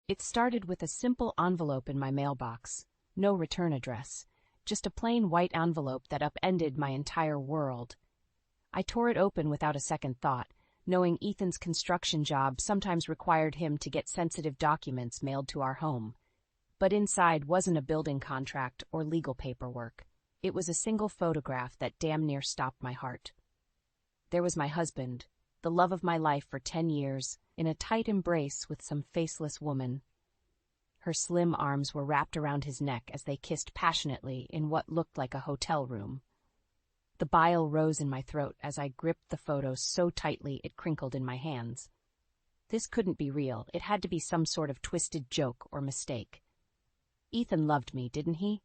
It started with a simple envelope in my mailbox, no return address, just a plain white envelope that upended my entire world. I tore it open without a second thought, knowing Ethan's construction job sometimes required him to get sensitive documents mailed to our home. But inside wasn't a building contract or legal paperwork. It was a single photograph that damn near stopped my heart. There was my husband, the love of my life for 10 years, in a tight embrace with some faceless woman. Her slim arms were wrapped around his neck as they kissed passionately in what looked like a hotel room. The bile rose in my throat as I gripped the photo so tightly it crinkled in my hands. This couldn't be real. It had to be some sort of twisted joke or mistake. Ethan loved me, didn't he?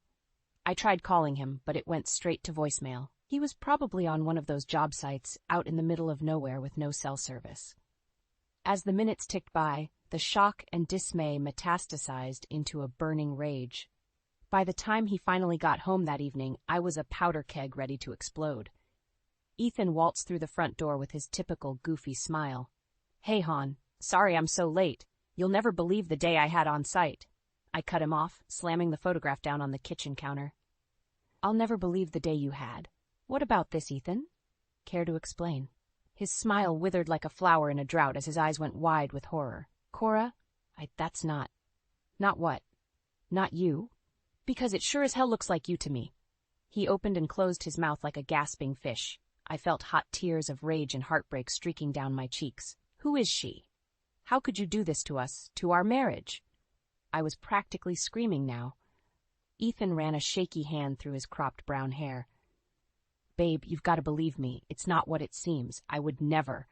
I tried calling him, but it went straight to voicemail. He was probably on one of those job sites out in the middle of nowhere with no cell service. As the minutes ticked by, the shock and dismay metastasized into a burning rage. By the time he finally got home that evening, I was a powder keg ready to explode. Ethan waltzed through the front door with his typical goofy smile. "Hey, Hon, sorry I'm so late. You'll never believe the day I had on site." I cut him off, slamming the photograph down on the kitchen counter. "I'll never believe the day you had. What about this, Ethan? Care to explain?" His smile withered like a flower in a drought as his eyes went wide with horror. "Cora, that's not..." "Not what?" "Not you. Because it sure as hell looks like you to me." He opened and closed his mouth like a gasping fish. I felt hot tears of rage and heartbreak streaking down my cheeks. "Who is she? How could you do this to us, to our marriage?" I was practically screaming now. Ethan ran a shaky hand through his cropped brown hair. "Babe, you've got to believe me. It's not what it seems. I would never."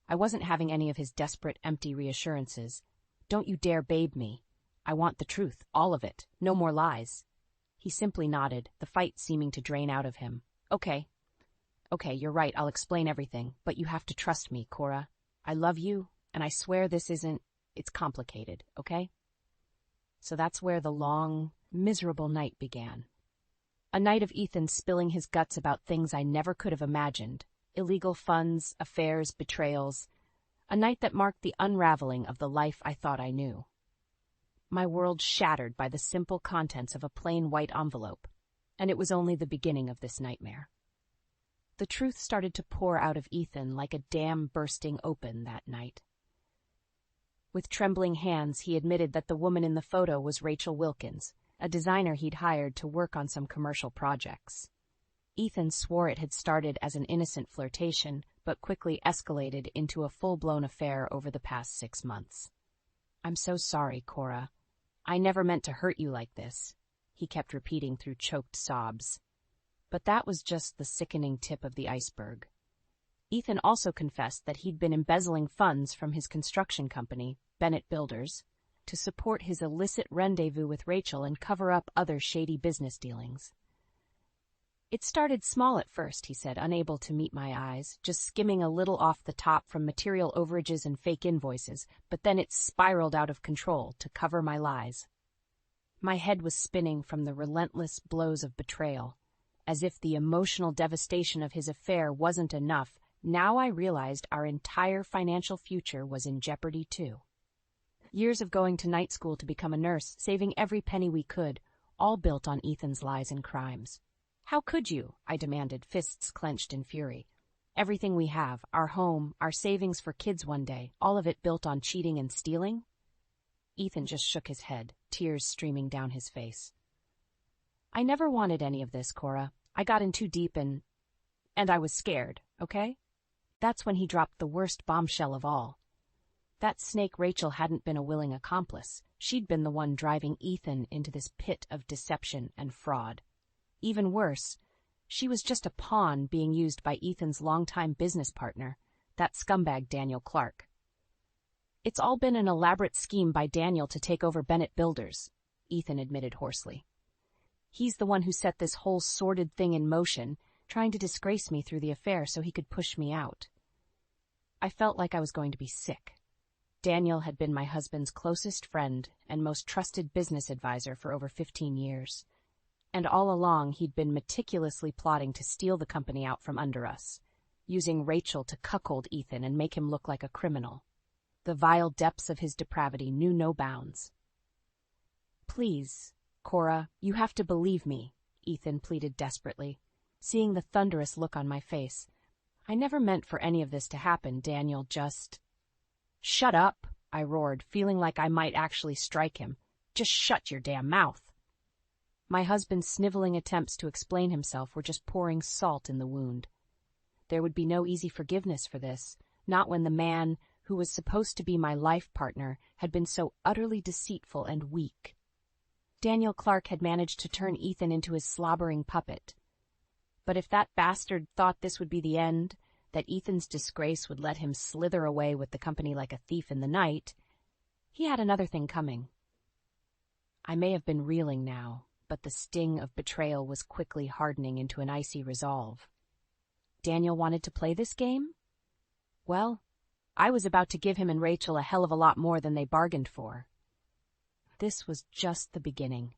I wasn't having any of his desperate, empty reassurances. "Don't you dare babe me. I want the truth, all of it. No more lies." He simply nodded, the fight seeming to drain out of him. Okay, you're right, I'll explain everything, but you have to trust me, Cora. I love you, and I swear this it's complicated, okay?" So that's where the long, miserable night began. A night of Ethan spilling his guts about things I never could have imagined. Illegal funds, affairs, betrayals. A night that marked the unraveling of the life I thought I knew. My world shattered by the simple contents of a plain white envelope, and it was only the beginning of this nightmare. The truth started to pour out of Ethan like a dam bursting open that night. With trembling hands, he admitted that the woman in the photo was Rachel Wilkins, a designer he'd hired to work on some commercial projects. Ethan swore it had started as an innocent flirtation, but quickly escalated into a full-blown affair over the past 6 months. "I'm so sorry, Cora. I never meant to hurt you like this," he kept repeating through choked sobs. But that was just the sickening tip of the iceberg. Ethan also confessed that he'd been embezzling funds from his construction company, Bennett Builders, to support his illicit rendezvous with Rachel and cover up other shady business dealings. "It started small at first," he said, unable to meet my eyes, "just skimming a little off the top from material overages and fake invoices, but then it spiraled out of control to cover my lies." My head was spinning from the relentless blows of betrayal. As if the emotional devastation of his affair wasn't enough, now I realized our entire financial future was in jeopardy too. Years of going to night school to become a nurse, saving every penny we could, all built on Ethan's lies and crimes. "How could you?" I demanded, fists clenched in fury. "Everything we have, our home, our savings for kids one day, all of it built on cheating and stealing?" Ethan just shook his head, tears streaming down his face. "I never wanted any of this, Cora. I got in too deep and I was scared, okay?" That's when he dropped the worst bombshell of all. That snake Rachel hadn't been a willing accomplice. She'd been the one driving Ethan into this pit of deception and fraud. Even worse, she was just a pawn being used by Ethan's longtime business partner, that scumbag Daniel Clark. "It's all been an elaborate scheme by Daniel to take over Bennett Builders," Ethan admitted hoarsely. "He's the one who set this whole sordid thing in motion, trying to disgrace me through the affair so he could push me out." I felt like I was going to be sick. Daniel had been my husband's closest friend and most trusted business advisor for over 15 years. And all along he'd been meticulously plotting to steal the company out from under us, using Rachel to cuckold Ethan and make him look like a criminal. The vile depths of his depravity knew no bounds. Please, Cora, you have to believe me, Ethan pleaded desperately, seeing the thunderous look on my face. I never meant for any of this to happen, Daniel, just... Shut up, I roared, feeling like I might actually strike him. Just shut your damn mouth. My husband's sniveling attempts to explain himself were just pouring salt in the wound. There would be no easy forgiveness for this, not when the man who was supposed to be my life partner had been so utterly deceitful and weak. Daniel Clark had managed to turn Ethan into his slobbering puppet. But if that bastard thought this would be the end, that Ethan's disgrace would let him slither away with the company like a thief in the night, he had another thing coming. I may have been reeling now, but the sting of betrayal was quickly hardening into an icy resolve. Daniel wanted to play this game? Well, I was about to give him and Rachel a hell of a lot more than they bargained for. This was just the beginning.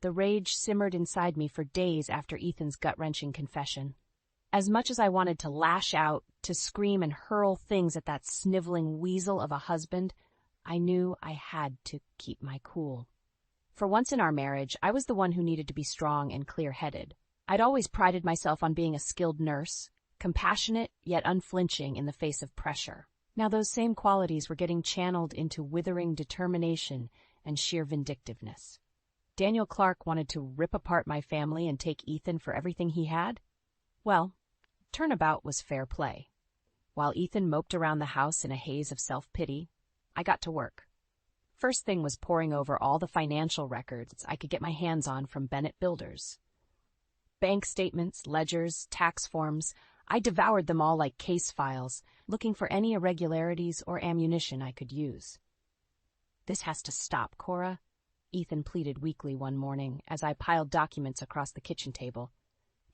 The rage simmered inside me for days after Ethan's gut-wrenching confession. As much as I wanted to lash out, to scream and hurl things at that sniveling weasel of a husband, I knew I had to keep my cool. For once in our marriage, I was the one who needed to be strong and clear-headed. I'd always prided myself on being a skilled nurse, compassionate yet unflinching in the face of pressure. Now those same qualities were getting channeled into withering determination and sheer vindictiveness. Daniel Clark wanted to rip apart my family and take Ethan for everything he had? Well, turnabout was fair play. While Ethan moped around the house in a haze of self-pity, I got to work. First thing was poring over all the financial records I could get my hands on from Bennett Builders. Bank statements, ledgers, tax forms, I devoured them all like case files, looking for any irregularities or ammunition I could use. This has to stop, Cora, Ethan pleaded weakly one morning as I piled documents across the kitchen table.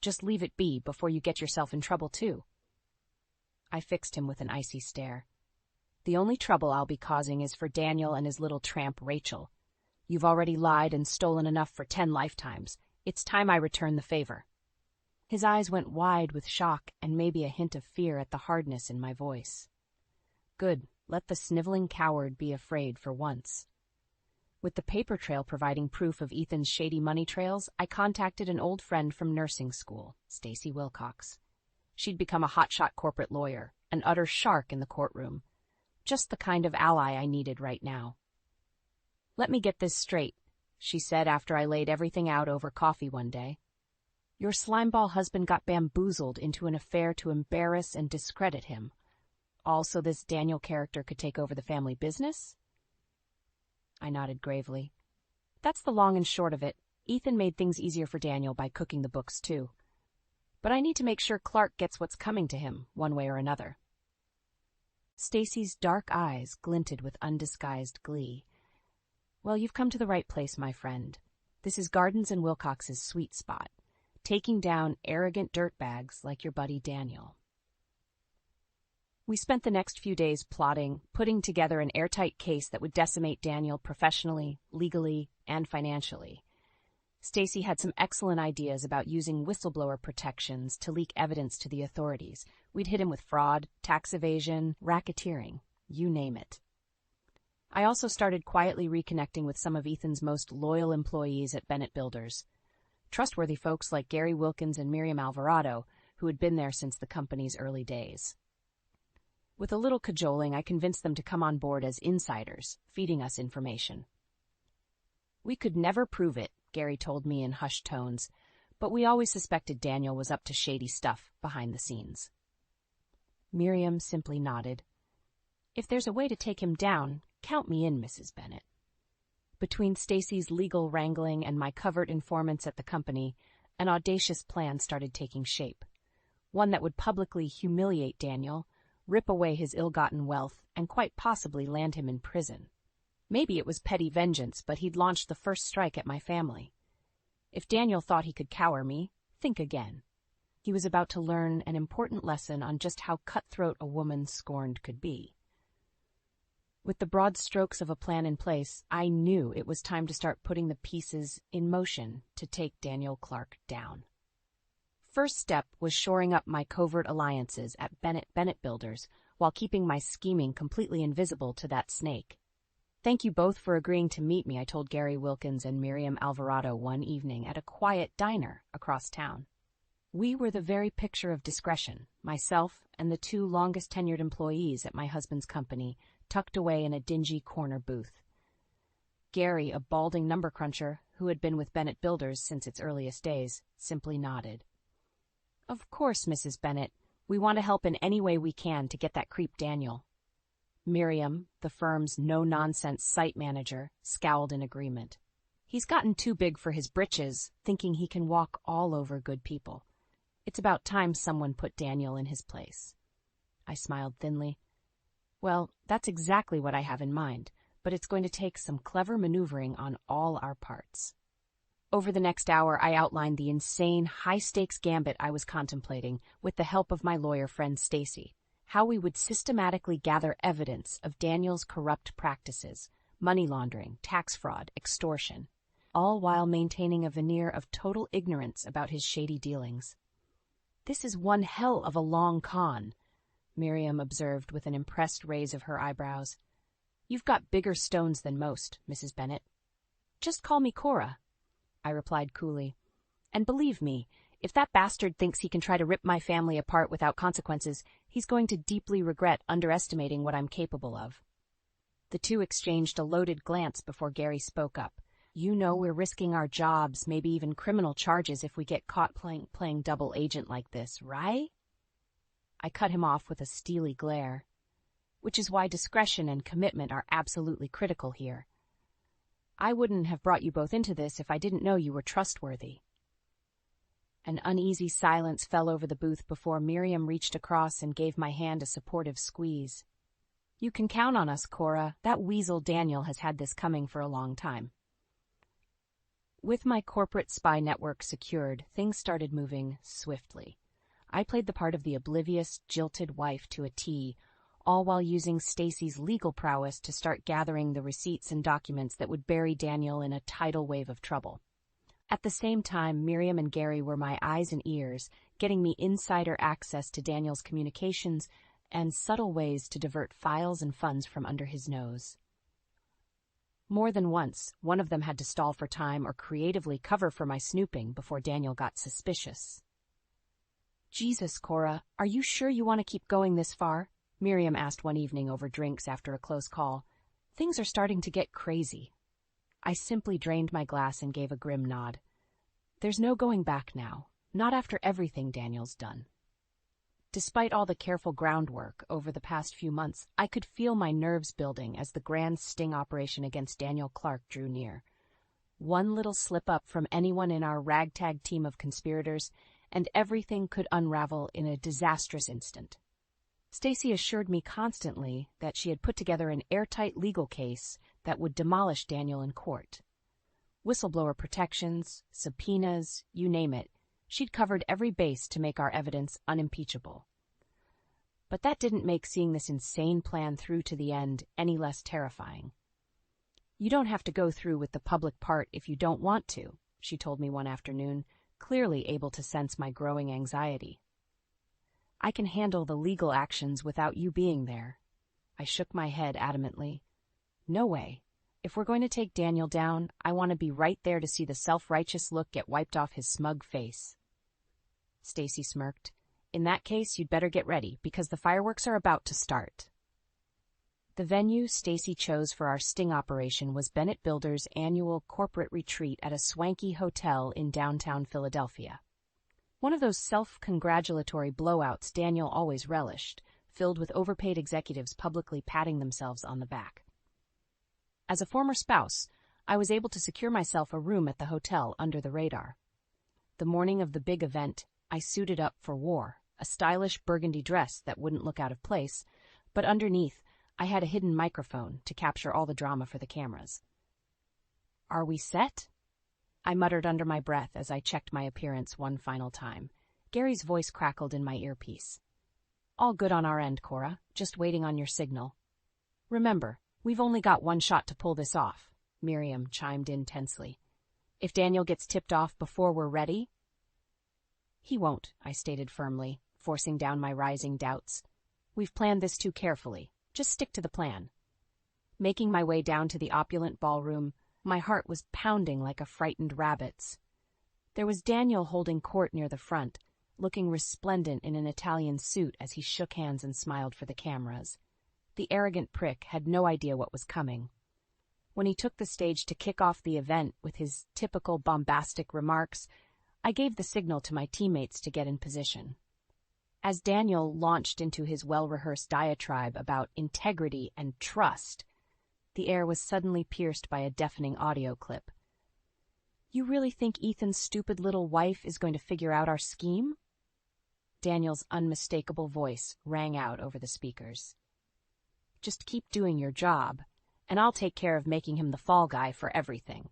Just leave it be before you get yourself in trouble, too. I fixed him with an icy stare. The only trouble I'll be causing is for Daniel and his little tramp Rachel. You've already lied and stolen enough for 10 lifetimes. It's time I return the favor. His eyes went wide with shock and maybe a hint of fear at the hardness in my voice. Good, let the sniveling coward be afraid for once. With the paper trail providing proof of Ethan's shady money trails, I contacted an old friend from nursing school, Stacy Wilcox. She'd become a hotshot corporate lawyer, an utter shark in the courtroom. Just the kind of ally I needed right now. Let me get this straight, she said after I laid everything out over coffee one day. Your slimeball husband got bamboozled into an affair to embarrass and discredit him. All so this Daniel character could take over the family business? I nodded gravely. That's the long and short of it. Ethan made things easier for Daniel by cooking the books, too. But I need to make sure Clark gets what's coming to him, one way or another. Stacy's dark eyes glinted with undisguised glee. Well, you've come to the right place, my friend. This is Gardens and Wilcox's sweet spot, taking down arrogant dirtbags like your buddy Daniel. We spent the next few days plotting, putting together an airtight case that would decimate Daniel professionally, legally, and financially. Stacy had some excellent ideas about using whistleblower protections to leak evidence to the authorities. We'd hit him with fraud, tax evasion, racketeering, you name it. I also started quietly reconnecting with some of Ethan's most loyal employees at Bennett Builders. Trustworthy folks like Gary Wilkins and Miriam Alvarado, who had been there since the company's early days. With a little cajoling, I convinced them to come on board as insiders, feeding us information. We could never prove it, Gary told me in hushed tones, but we always suspected Daniel was up to shady stuff behind the scenes. Miriam simply nodded. If there's a way to take him down, count me in, Mrs. Bennett. Between Stacy's legal wrangling and my covert informants at the company, an audacious plan started taking shape. One that would publicly humiliate Daniel, rip away his ill-gotten wealth, and quite possibly land him in prison. Maybe it was petty vengeance, but he'd launched the first strike at my family. If Daniel thought he could cower me, think again. He was about to learn an important lesson on just how cutthroat a woman scorned could be. With the broad strokes of a plan in place, I knew it was time to start putting the pieces in motion to take Daniel Clark down. First step was shoring up my covert alliances at Bennett Builders while keeping my scheming completely invisible to that snake. Thank you both for agreeing to meet me, I told Gary Wilkins and Miriam Alvarado one evening at a quiet diner across town. We were the very picture of discretion, myself and the two longest-tenured employees at my husband's company, tucked away in a dingy corner booth. Gary, a balding number cruncher who had been with Bennett Builders since its earliest days, simply nodded. Of course, Mrs. Bennett. We want to help in any way we can to get that creep Daniel. Miriam, the firm's no-nonsense site manager, scowled in agreement. He's gotten too big for his britches, thinking he can walk all over good people. It's about time someone put Daniel in his place. I smiled thinly. Well, that's exactly what I have in mind, but it's going to take some clever maneuvering on all our parts. Over the next hour, I outlined the insane, high-stakes gambit I was contemplating with the help of my lawyer friend Stacy, how we would systematically gather evidence of Daniel's corrupt practices, money laundering, tax fraud, extortion, all while maintaining a veneer of total ignorance about his shady dealings. This is one hell of a long con, Miriam observed with an impressed raise of her eyebrows. You've got bigger stones than most, Mrs. Bennett. Just call me Cora, I replied coolly. And believe me, if that bastard thinks he can try to rip my family apart without consequences, he's going to deeply regret underestimating what I'm capable of. The two exchanged a loaded glance before Gary spoke up. You know we're risking our jobs, maybe even criminal charges if we get caught playing double agent like this, right? I cut him off with a steely glare. Which is why discretion and commitment are absolutely critical here. I wouldn't have brought you both into this if I didn't know you were trustworthy. An uneasy silence fell over the booth before Miriam reached across and gave my hand a supportive squeeze. You can count on us, Cora. That weasel Daniel has had this coming for a long time. With my corporate spy network secured, things started moving swiftly. I played the part of the oblivious, jilted wife to a T, all while using Stacy's legal prowess to start gathering the receipts and documents that would bury Daniel in a tidal wave of trouble. At the same time, Miriam and Gary were my eyes and ears, getting me insider access to Daniel's communications and subtle ways to divert files and funds from under his nose. More than once, one of them had to stall for time or creatively cover for my snooping before Daniel got suspicious. Jesus, Cora, are you sure you want to keep going this far? Miriam asked one evening over drinks after a close call. Things are starting to get crazy. I simply drained my glass and gave a grim nod. There's no going back now, not after everything Daniel's done. Despite all the careful groundwork over the past few months, I could feel my nerves building as the grand sting operation against Daniel Clark drew near. One little slip-up from anyone in our ragtag team of conspirators, and everything could unravel in a disastrous instant. Stacy assured me constantly that she had put together an airtight legal case that would demolish Daniel in court. Whistleblower protections, subpoenas, you name it, she'd covered every base to make our evidence unimpeachable. But that didn't make seeing this insane plan through to the end any less terrifying. You don't have to go through with the public part if you don't want to, she told me one afternoon, clearly able to sense my growing anxiety. I can handle the legal actions without you being there. I shook my head adamantly. No way. If we're going to take Daniel down, I want to be right there to see the self-righteous look get wiped off his smug face. Stacy smirked. In that case, you'd better get ready, because the fireworks are about to start. The venue Stacy chose for our sting operation was Bennett Builders' annual corporate retreat at a swanky hotel in downtown Philadelphia. One of those self-congratulatory blowouts Daniel always relished, filled with overpaid executives publicly patting themselves on the back. As a former spouse, I was able to secure myself a room at the hotel under the radar. The morning of the big event, I suited up for war, a stylish burgundy dress that wouldn't look out of place, but underneath, I had a hidden microphone to capture all the drama for the cameras. Are we set? I muttered under my breath as I checked my appearance one final time. Gary's voice crackled in my earpiece. All good on our end, Cora. Just waiting on your signal. Remember, we've only got one shot to pull this off, Miriam chimed in tensely. If Daniel gets tipped off before we're ready? He won't, I stated firmly, forcing down my rising doubts. We've planned this too carefully. Just stick to the plan. Making my way down to the opulent ballroom, my heart was pounding like a frightened rabbit's. There was Daniel holding court near the front, looking resplendent in an Italian suit as he shook hands and smiled for the cameras. The arrogant prick had no idea what was coming. When he took the stage to kick off the event with his typical bombastic remarks, I gave the signal to my teammates to get in position. As Daniel launched into his well-rehearsed diatribe about integrity and trust, the air was suddenly pierced by a deafening audio clip. "You really think Ethan's stupid little wife is going to figure out our scheme?" Daniel's unmistakable voice rang out over the speakers. "Just keep doing your job, and I'll take care of making him the fall guy for everything."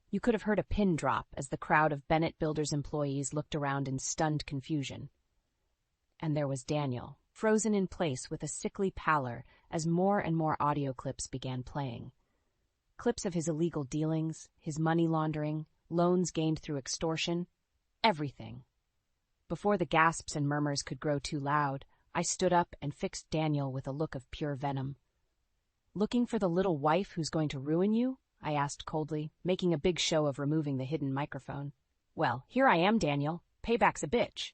You could have heard a pin drop as the crowd of Bennett Builders employees looked around in stunned confusion. And there was Daniel, frozen in place with a sickly pallor as more and more audio clips began playing. Clips of his illegal dealings, his money laundering, loans gained through extortion, everything. Before the gasps and murmurs could grow too loud, I stood up and fixed Daniel with a look of pure venom. "Looking for the little wife who's going to ruin you?" I asked coldly, making a big show of removing the hidden microphone. "Well, here I am, Daniel. Payback's a bitch."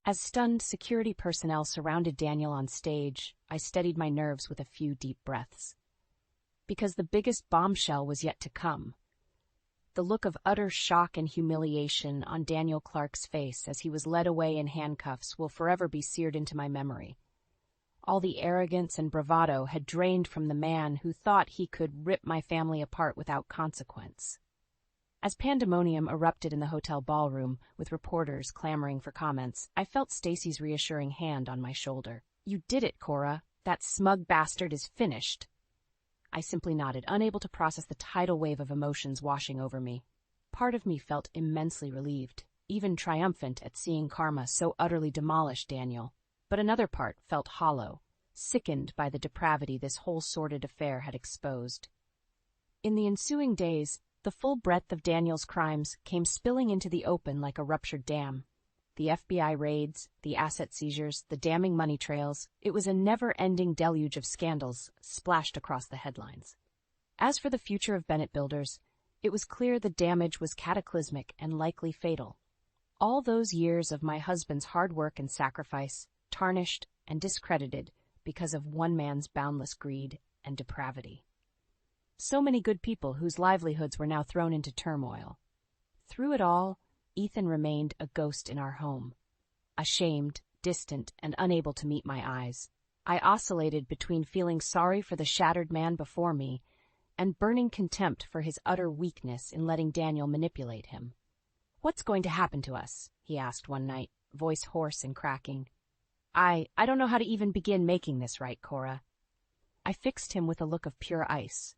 As stunned security personnel surrounded Daniel on stage, I steadied my nerves with a few deep breaths. Because the biggest bombshell was yet to come. The look of utter shock and humiliation on Daniel Clark's face as he was led away in handcuffs will forever be seared into my memory. All the arrogance and bravado had drained from the man who thought he could rip my family apart without consequence. As pandemonium erupted in the hotel ballroom, with reporters clamoring for comments, I felt Stacy's reassuring hand on my shoulder. "You did it, Cora. That smug bastard is finished." I simply nodded, unable to process the tidal wave of emotions washing over me. Part of me felt immensely relieved, even triumphant at seeing karma so utterly demolish Daniel. But another part felt hollow, sickened by the depravity this whole sordid affair had exposed. In the ensuing days, the full breadth of Daniel's crimes came spilling into the open like a ruptured dam. The FBI raids, the asset seizures, the damning money trails, it was a never-ending deluge of scandals splashed across the headlines. As for the future of Bennett Builders, it was clear the damage was cataclysmic and likely fatal. All those years of my husband's hard work and sacrifice, tarnished and discredited because of one man's boundless greed and depravity. So many good people whose livelihoods were now thrown into turmoil. Through it all, Ethan remained a ghost in our home. Ashamed, distant, and unable to meet my eyes, I oscillated between feeling sorry for the shattered man before me and burning contempt for his utter weakness in letting Daniel manipulate him. "What's going to happen to us?" he asked one night, voice hoarse and cracking. I don't know how to even begin making this right, Cora." I fixed him with a look of pure ice.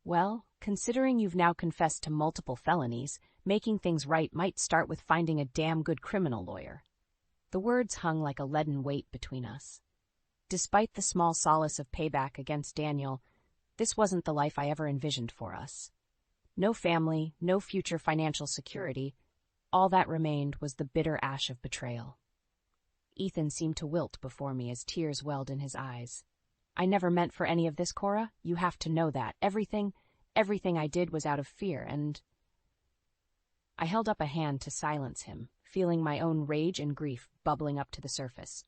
"Well, considering you've now confessed to multiple felonies, making things right might start with finding a damn good criminal lawyer." The words hung like a leaden weight between us. Despite the small solace of payback against Daniel, this wasn't the life I ever envisioned for us. No family, no future financial security. All that remained was the bitter ash of betrayal. Ethan seemed to wilt before me as tears welled in his eyes. "I never meant for any of this, Cora. You have to know that. Everything I did was out of fear, and—" I held up a hand to silence him, feeling my own rage and grief bubbling up to the surface.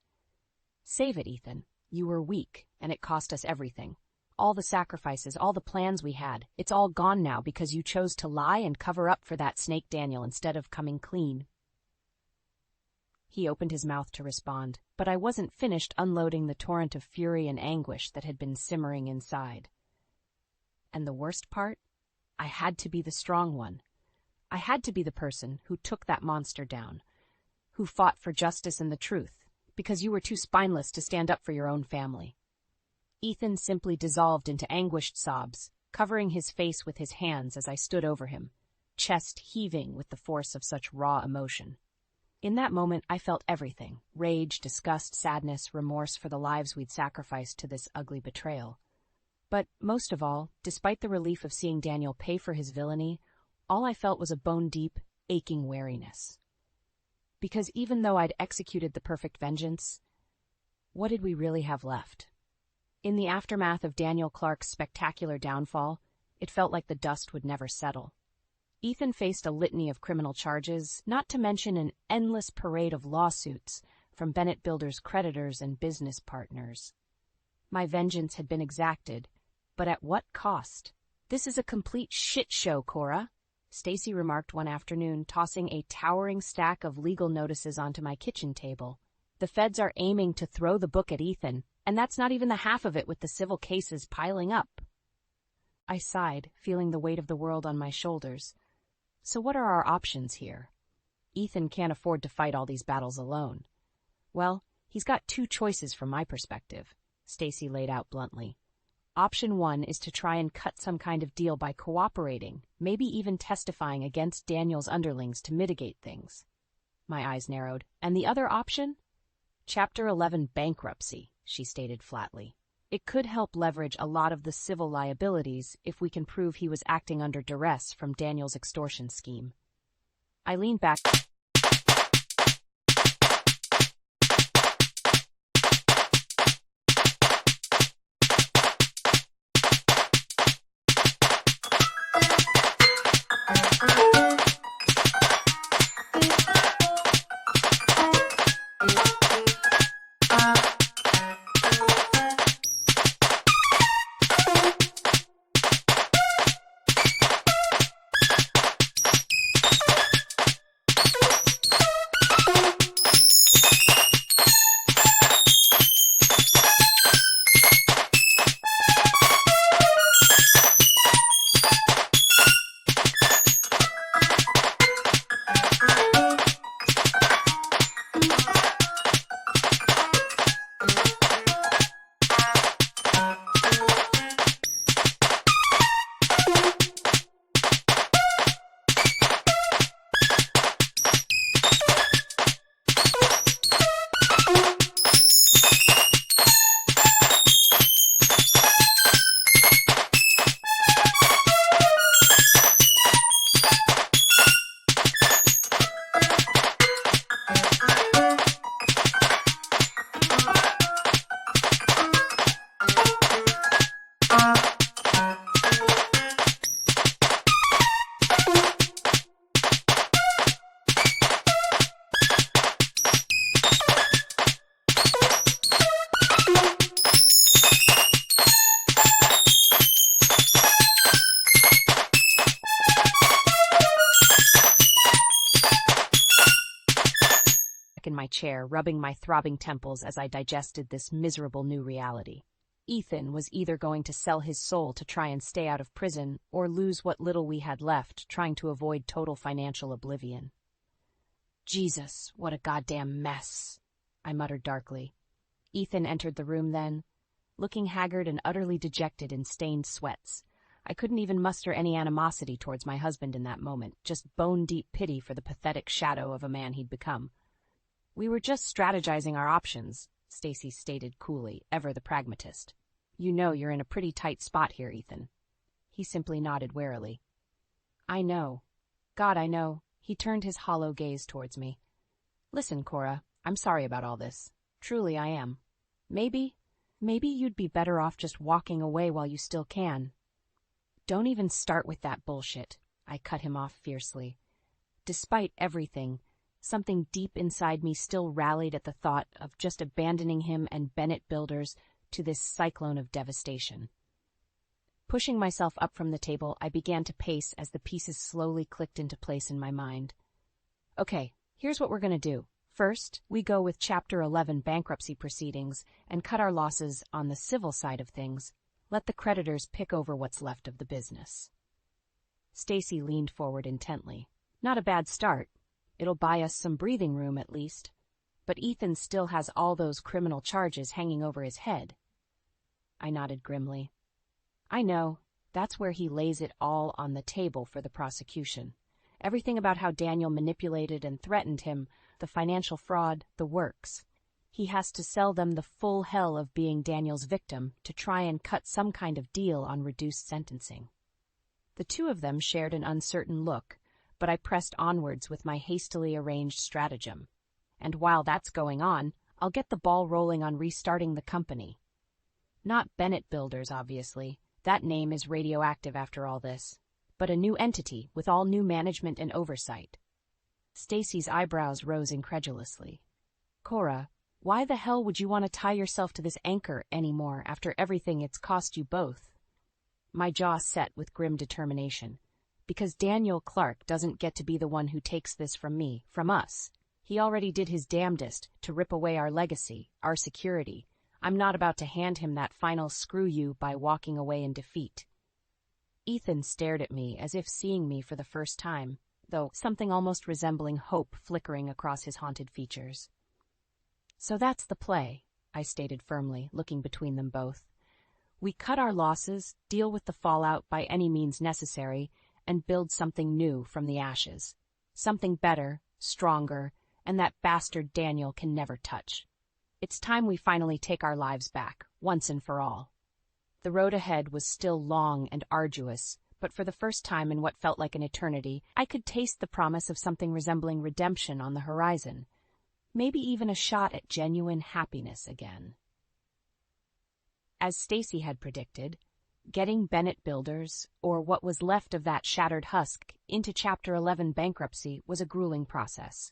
"Save it, Ethan. You were weak, and it cost us everything. All the sacrifices, all the plans we had, it's all gone now because you chose to lie and cover up for that snake Daniel instead of coming clean." He opened his mouth to respond, but I wasn't finished unloading the torrent of fury and anguish that had been simmering inside. And the worst part? I had to be the strong one. I had to be the person who took that monster down, who fought for justice and the truth, because you were too spineless to stand up for your own family. Ethan simply dissolved into anguished sobs, covering his face with his hands as I stood over him, chest heaving with the force of such raw emotion. In that moment, I felt everything: rage, disgust, sadness, remorse for the lives we'd sacrificed to this ugly betrayal. But most of all, despite the relief of seeing Daniel pay for his villainy, all I felt was a bone-deep, aching weariness. Because even though I'd executed the perfect vengeance, what did we really have left? In the aftermath of Daniel Clark's spectacular downfall, it felt like the dust would never settle. Ethan faced a litany of criminal charges, not to mention an endless parade of lawsuits from Bennett Builders' creditors and business partners. My vengeance had been exacted, but at what cost? "This is a complete shit show, Cora," Stacy remarked one afternoon, tossing a towering stack of legal notices onto my kitchen table. "The feds are aiming to throw the book at Ethan, and that's not even the half of it with the civil cases piling up." I sighed, feeling the weight of the world on my shoulders. So what are our options here? Ethan can't afford to fight all these battles alone. Well, he's got two choices from my perspective, Stacy laid out bluntly. Option one is to try and cut some kind of deal by cooperating, maybe even testifying against Daniel's underlings to mitigate things. My eyes narrowed. And the other option? Chapter 11 bankruptcy, she stated flatly. It could help leverage a lot of the civil liabilities if we can prove he was acting under duress from Daniel's extortion scheme. I leaned back. In my chair, rubbing my throbbing temples as I digested this miserable new reality. Ethan was either going to sell his soul to try and stay out of prison or lose what little we had left trying to avoid total financial oblivion. Jesus, what a goddamn mess, I muttered darkly. Ethan entered the room then, looking haggard and utterly dejected in stained sweats. I couldn't even muster any animosity towards my husband in that moment, just bone-deep pity for the pathetic shadow of a man he'd become. "We were just strategizing our options," Stacy stated coolly, ever the pragmatist. "You know you're in a pretty tight spot here, Ethan." He simply nodded warily. "I know. God, I know." He turned his hollow gaze towards me. "Listen, Cora, I'm sorry about all this. Truly I am. Maybe you'd be better off just walking away while you still can." "Don't even start with that bullshit," I cut him off fiercely. Despite everything, something deep inside me still rallied at the thought of just abandoning him and Bennett Builders to this cyclone of devastation. Pushing myself up from the table, I began to pace as the pieces slowly clicked into place in my mind. Okay, here's what we're going to do. First, we go with Chapter 11 bankruptcy proceedings and cut our losses on the civil side of things. Let the creditors pick over what's left of the business. Stacy leaned forward intently. Not a bad start. It'll buy us some breathing room at least. But Ethan still has all those criminal charges hanging over his head. I nodded grimly. I know. That's where he lays it all on the table for the prosecution. Everything about how Daniel manipulated and threatened him, the financial fraud, the works. He has to sell them the full hell of being Daniel's victim to try and cut some kind of deal on reduced sentencing. The two of them shared an uncertain look, but I pressed onwards with my hastily arranged stratagem. And while that's going on, I'll get the ball rolling on restarting the company. Not Bennett Builders, obviously. That name is radioactive after all this. But a new entity with all new management and oversight. Stacy's eyebrows rose incredulously. Cora, why the hell would you want to tie yourself to this anchor anymore after everything it's cost you both? My jaw set with grim determination. Because Daniel Clark doesn't get to be the one who takes this from me, from us. He already did his damnedest to rip away our legacy, our security. I'm not about to hand him that final screw you by walking away in defeat. Ethan stared at me as if seeing me for the first time, though something almost resembling hope flickering across his haunted features. So that's the play, I stated firmly, looking between them both. We cut our losses, deal with the fallout by any means necessary, and build something new from the ashes. Something better, stronger, and that bastard Daniel can never touch. It's time we finally take our lives back, once and for all. The road ahead was still long and arduous, but for the first time in what felt like an eternity, I could taste the promise of something resembling redemption on the horizon. Maybe even a shot at genuine happiness again. As Stacy had predicted, getting Bennett Builders, or what was left of that shattered husk, into Chapter 11 bankruptcy was a grueling process.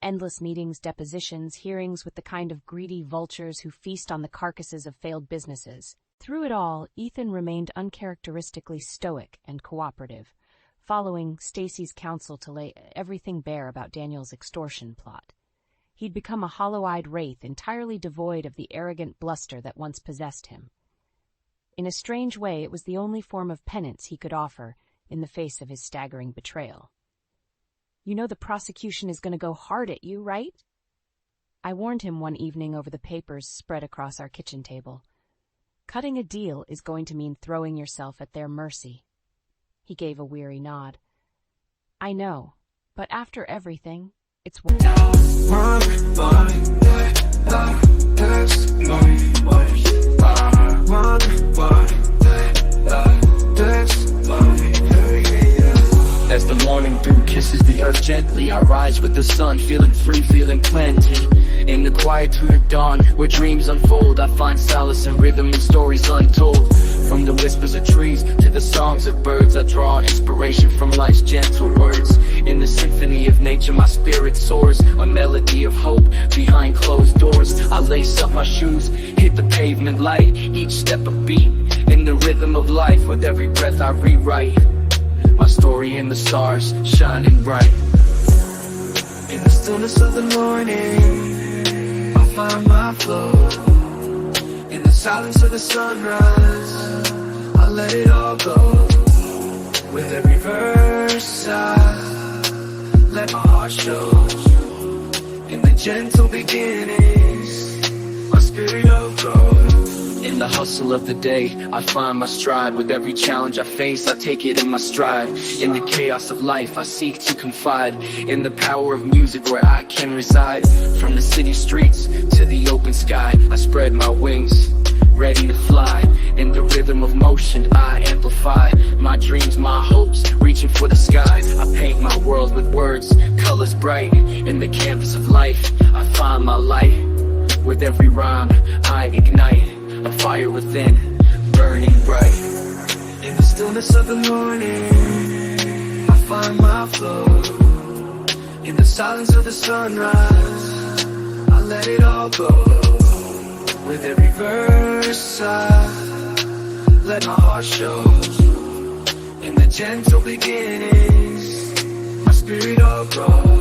Endless meetings, depositions, hearings with the kind of greedy vultures who feast on the carcasses of failed businesses. Through it all, Ethan remained uncharacteristically stoic and cooperative, following Stacy's counsel to lay everything bare about Daniel's extortion plot. He'd become a hollow-eyed wraith entirely devoid of the arrogant bluster that once possessed him. In a strange way, it was the only form of penance he could offer in the face of his staggering betrayal. You know the prosecution is going to go hard at you, right? I warned him one evening over the papers spread across our kitchen table. Cutting a deal is going to mean throwing yourself at their mercy. He gave a weary nod. I know, but after everything, it's As the morning dew kisses the earth gently, I rise with the sun, feeling free, feeling plenty. In the quietude of dawn, where dreams unfold, I find solace in rhythm and stories untold. From the whispers of trees to the songs of birds, I draw inspiration from life's gentle words. In the symphony of nature, my spirit soars, a melody of hope behind closed doors. I lace up my shoes, hit the pavement light, each step a beat. In the rhythm of life, with every breath I rewrite my story in the stars, shining bright. In the stillness of the morning, I find my flow. In the silence of the sunrise, I let it all go. With every verse I let my heart show. In the gentle beginnings, my spirit will grow. In the hustle of the day, I find my stride. With every challenge I face, I take it in my stride. In the chaos of life, I seek to confide in the power of music where I can reside. From the city streets to the open sky, I spread my wings, ready to fly. In the rhythm of motion, I amplify my dreams, my hopes, reaching for the sky. I paint my world with words, colors bright. In the canvas of life, I find my light. With every rhyme, I ignite a fire within, burning bright. In the stillness of the morning, I find my flow. In the silence of the sunrise, I let it all go. With every verse I let my heart show. In the gentle beginnings, my spirit will grow.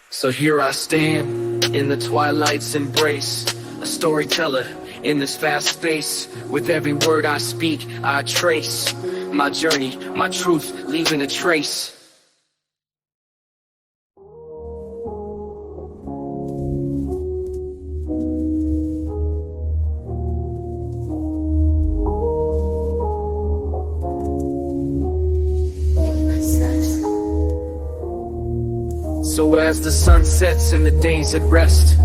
So here I stand, in the twilight's embrace, a storyteller in this vast space. With every word I speak, I trace my journey, my truth, leaving a trace. So as the sun sets and the day's at rest,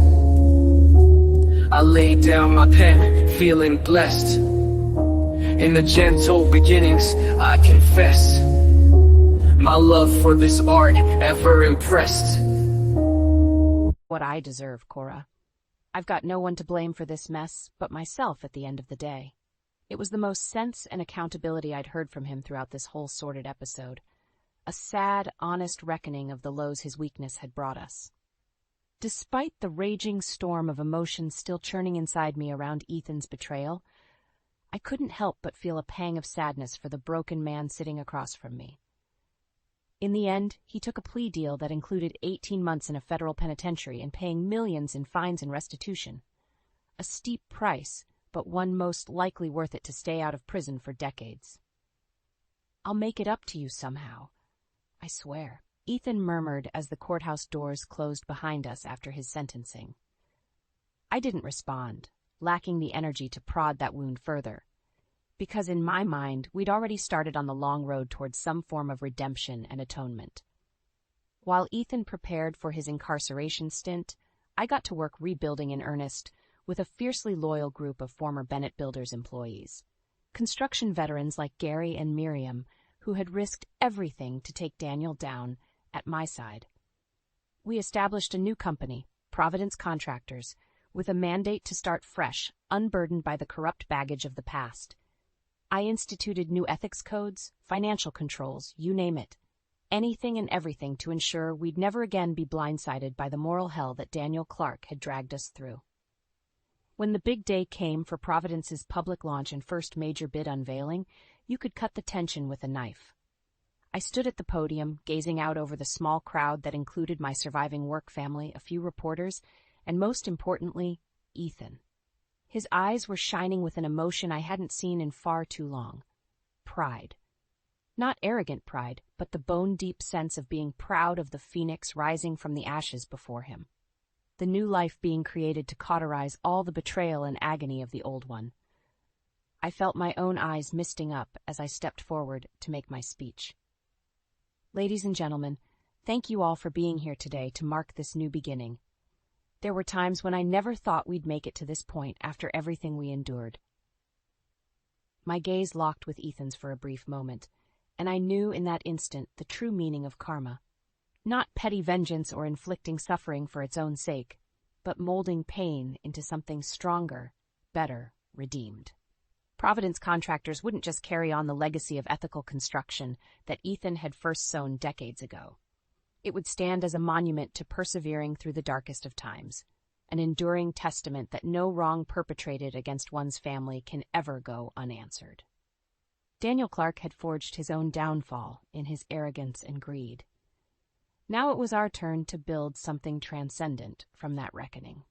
I lay down my pen, feeling blessed. In the gentle beginnings, I confess my love for this art, ever impressed. what I deserve, Cora. I've got no one to blame for this mess but myself at the end of the day. It was the most sense and accountability I'd heard from him throughout this whole sordid episode. A sad, honest reckoning of the lows his weakness had brought us. Despite the raging storm of emotions still churning inside me around Ethan's betrayal, I couldn't help but feel a pang of sadness for the broken man sitting across from me. In the end, he took a plea deal that included 18 months in a federal penitentiary and paying millions in fines and restitution. A steep price, but one most likely worth it to stay out of prison for decades. "I'll make it up to you somehow, I swear," Ethan murmured as the courthouse doors closed behind us after his sentencing. I didn't respond, lacking the energy to prod that wound further, because in my mind we'd already started on the long road towards some form of redemption and atonement. While Ethan prepared for his incarceration stint, I got to work rebuilding in earnest with a fiercely loyal group of former Bennett Builders employees, construction veterans like Gary and Miriam, who had risked everything to take Daniel down at my side. We established a new company, Providence Contractors, with a mandate to start fresh, unburdened by the corrupt baggage of the past. I instituted new ethics codes, financial controls, you name it. Anything and everything to ensure we'd never again be blindsided by the moral hell that Daniel Clark had dragged us through. When the big day came for Providence's public launch and first major bid unveiling, you could cut the tension with a knife. I stood at the podium, gazing out over the small crowd that included my surviving work family, a few reporters, and most importantly, Ethan. His eyes were shining with an emotion I hadn't seen in far too long. Pride. Not arrogant pride, but the bone-deep sense of being proud of the phoenix rising from the ashes before him. The new life being created to cauterize all the betrayal and agony of the old one. I felt my own eyes misting up as I stepped forward to make my speech. Ladies and gentlemen, thank you all for being here today to mark this new beginning. There were times when I never thought we'd make it to this point after everything we endured. My gaze locked with Ethan's for a brief moment, and I knew in that instant the true meaning of karma. Not petty vengeance or inflicting suffering for its own sake, but molding pain into something stronger, better, redeemed. Providence Contractors wouldn't just carry on the legacy of ethical construction that Ethan had first sown decades ago. It would stand as a monument to persevering through the darkest of times, an enduring testament that no wrong perpetrated against one's family can ever go unanswered. Daniel Clark had forged his own downfall in his arrogance and greed. Now it was our turn to build something transcendent from that reckoning.